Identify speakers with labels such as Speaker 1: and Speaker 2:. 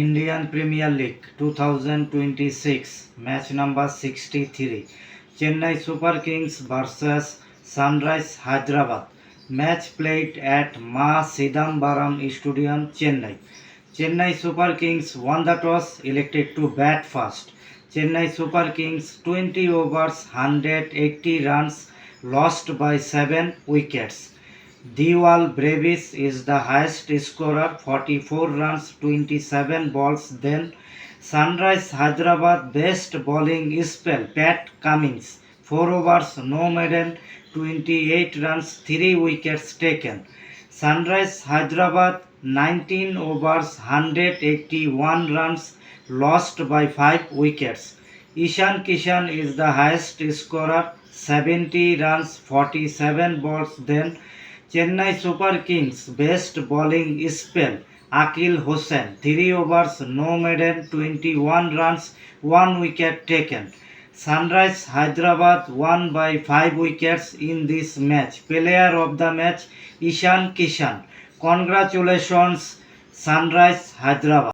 Speaker 1: Indian Premier League 2026 match number 63 Chennai Super Kings vs Sunrise Hyderabad. Match played at Ma Sidambaram Stadium, Chennai. Chennai Super Kings won the toss, elected to bat first. Chennai Super Kings 20 overs 180 runs, lost by 7 wickets. Diwal Brevis is the highest scorer, 44 runs, 27 balls. Then Sunrise Hyderabad best bowling spell, Pat Cummins, 4 overs, no maiden, 28 runs, 3 wickets taken. Sunrise Hyderabad 19 overs, 181 runs, lost by 5 wickets. Ishan Kishan is the highest scorer, 70 runs, 47 balls. Then Chennai Super Kings best bowling spell, Akil Hossain, 3 overs, no maiden, 21 runs, 1 wicket taken. Sunrise Hyderabad won by 5 wickets in this match. Player of the match, Ishan Kishan. Congratulations, Sunrise Hyderabad.